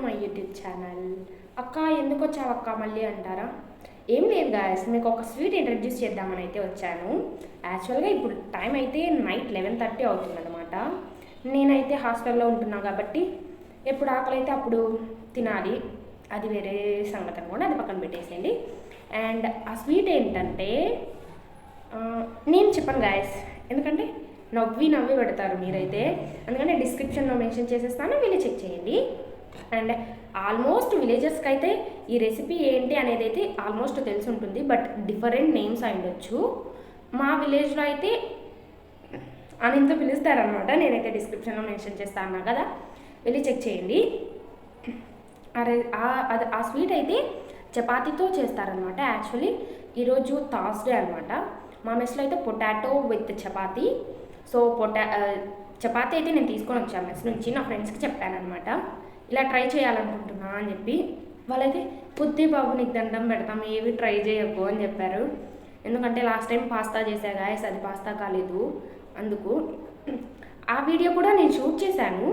My YouTube channel. అక్క ఎందుకు వచ్చావు అక్క మళ్ళీ అంటారా? ఏం లేదు గాయస్, మీకు ఒక స్వీట్ ఇంట్రడ్యూస్ చేద్దామని అయితే వచ్చాను. యాక్చువల్గా ఇప్పుడు టైం అయితే నైట్ 11:30 అవుతుందన్నమాట. నేనైతే హాస్టల్లో ఉంటున్నాను కాబట్టి ఎప్పుడు ఆకలి అయితే అప్పుడు తినాలి, అది వేరే సంగతి అనమాట, అది పక్కన పెట్టేసేయండి. అండ్ ఆ స్వీట్ ఏంటంటే నేను చెప్పను గాయస్, ఎందుకంటే నవ్వి పెడతారు మీరైతే, అందుకని డిస్క్రిప్షన్లో మెన్షన్ చేసేస్తాను, వెళ్ళి చెక్ చేయండి. అండ్ ఆల్మోస్ట్ విలేజెస్కి అయితే ఈ రెసిపీ ఏంటి అనేది అయితే ఆల్మోస్ట్ తెలిసి ఉంటుంది, బట్ డిఫరెంట్ నేమ్స్ అయి ఉండొచ్చు. మా విలేజ్లో అయితే అనంత పిలుస్తారనమాట, నేనైతే డిస్క్రిప్షన్లో మెన్షన్ చేస్తాను కదా, వెళ్ళి చెక్ చేయండి. ఆ స్వీట్ అయితే చపాతీతో చేస్తారనమాట. యాక్చువల్లీ ఈరోజు థర్స్డే అనమాట. మా మెస్లో అయితే potato with chapati. So chapati అయితే నేను తీసుకొని వచ్చాను మెస్ నుంచి, నా ఫ్రెండ్స్కి చెప్పానమాట, ఇలా ట్రై చేయాలనుకుంటున్నా అని చెప్పి. వాళ్ళైతే బుద్ధి బాబు నీకు దండం పెడతాం, ఏవి ట్రై చేయకు అని చెప్పారు. ఎందుకంటే లాస్ట్ టైం పాస్తా చేశా గాయస్, అది పాస్తా కాలేదు, అందుకు. ఆ వీడియో కూడా నేను షూట్ చేశాను,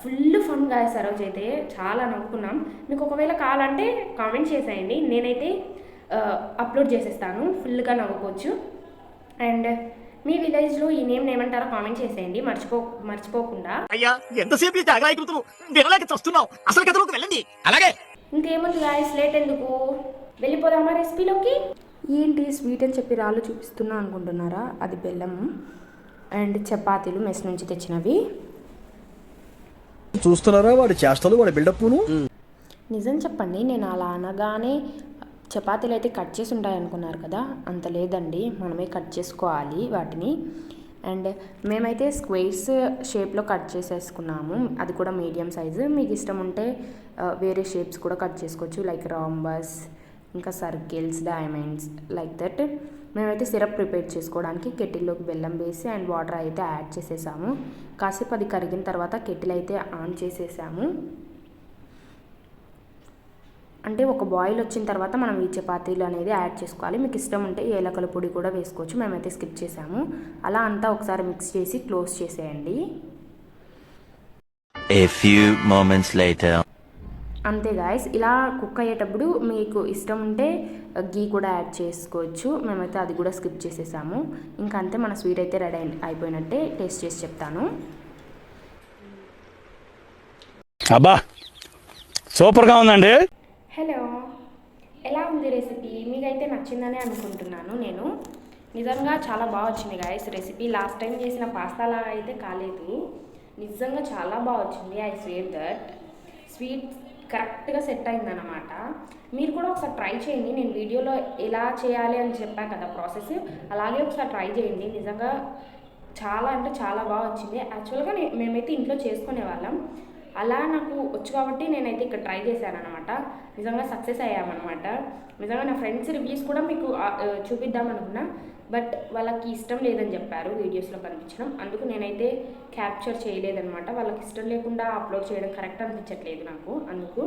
ఫుల్ ఫన్ గాయస్. ఆ రోజు అయితే చాలా నవ్వుకున్నాం. మీకు ఒకవేళ కావాలంటే కామెంట్ చేసేయండి, నేనైతే అప్లోడ్ చేసేస్తాను, ఫుల్గా నవ్వుకోవచ్చు. అండ్ మీ విలేజ్లో ఈ నేమ్ ఏమంటారో కామెంట్ చేసేయండి, మర్చిపోకుండా. అయ్యా ఎంతసేపు చూస్తున్నావు, అసలు కథలోకి వెళ్ళండి. అలాగే ఇంకేముంది గాయస్, లేట్ ఎందుకు, వెళ్ళిపోదామా రెసిపీలోకి. ఏంటి స్వీట్ అని చెప్పి రాళ్ళు చూపిస్తున్నా అనుకుంటున్నారా? అది బెల్లం అండ్ చపాతీలు మెస్ నుంచి తెచ్చినవి. చూస్తున్నారా వాడి చేష్టలు, వాడి బిల్డప్ను. నిజం చెప్పండి, నేను అలా అనగానే చపాతీలు అయితే కట్ చేసి ఉంటాయి అనుకున్నారు కదా, అంత లేదండి, మనమే కట్ చేసుకోవాలి వాటిని. అండ్ మేమైతే స్క్వేర్స్ షేప్లో కట్ చేసేసుకున్నాము, అది కూడా మీడియం సైజు. మీకు ఇష్టం ఉంటే వేరే షేప్స్ కూడా కట్ చేసుకోవచ్చు, లైక్ రాంబస్, ఇంకా సర్కిల్స్, డైమండ్స్, లైక్ దట్. మేమైతే సిరప్ ప్రిపేర్ చేసుకోవడానికి కెటిల్లోకి బెల్లం వేసి అండ్ వాటర్ అయితే యాడ్ చేసేసాము. కాసేపు అది కరిగిన తర్వాత కెటిల్ అయితే ఆన్ చేసేసాము. అంటే ఒక బాయిల్ వచ్చిన తర్వాత మనం ఈ చపాతీలు అనేది యాడ్ చేసుకోవాలి. మీకు ఇష్టం ఉంటే ఏలకల పొడి కూడా వేసుకోవచ్చు, మేమైతే స్కిప్ చేసాము. అలా అంతా ఒకసారి మిక్స్ చేసి క్లోజ్ చేసేయండి. A few moments later. అంతే గాయస్, ఇలా కుక్ అయ్యేటప్పుడు మీకు ఇష్టం ఉంటే గీ కూడా యాడ్ చేసుకోవచ్చు, మేమైతే అది కూడా స్కిప్ చేసేసాము. ఇంకా అంతే, మన స్వీట్ అయితే రెడీ అయిపోయినట్టే. టేస్ట్ చేసి చెప్తాను. అబ్బా సూపర్గా ఉందండి. హలో, ఎలా ఉంది రెసిపీ? మీకైతే నచ్చిందని అనుకుంటున్నాను. నేను నిజంగా చాలా బాగా వచ్చింది గాయస్ రెసిపీ. లాస్ట్ టైం చేసిన పాస్తాలా అయితే కాలేదు, నిజంగా చాలా బాగా వచ్చింది. ఐ స్వేర్ దట్ స్వీట్ కరెక్ట్గా సెట్ అయిందన్నమాట. మీరు కూడా ఒకసారి ట్రై చేయండి, నేను వీడియోలో ఎలా చేయాలి అని చెప్పాను కదా ప్రాసెస్, అలాగే ఒకసారి ట్రై చేయండి. నిజంగా చాలా అంటే చాలా బాగా వచ్చింది. యాక్చువల్గా మేమైతే ఇంట్లో చేసుకునే వాళ్ళం, అలా నాకు వచ్చు కాబట్టి నేనైతే ఇక్కడ ట్రై చేశాను అనమాట. నిజంగా సక్సెస్ అయ్యామన్నమాట. నిజంగా నా ఫ్రెండ్స్ రివ్యూస్ కూడా మీకు చూపిద్దామనుకున్నా, బట్ వాళ్ళకి ఇష్టం లేదని చెప్పారు వీడియోస్లో కనిపించడం, అందుకు నేనైతే క్యాప్చర్ చేయలేదన్నమాట. వాళ్ళకి ఇష్టం లేకుండా అప్లోడ్ చేయడం కరెక్ట్ అనిపించట్లేదు నాకు, అందుకు.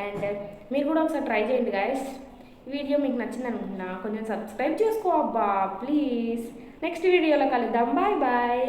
అండ్ మీరు కూడా ఒకసారి ట్రై చేయండి గాయస్. వీడియో మీకు నచ్చింది అనుకుంటున్నా, కొంచెం సబ్స్క్రైబ్ చేసుకో అబ్బా ప్లీజ్. నెక్స్ట్ వీడియోలో కలుద్దాం, బాయ్ బాయ్.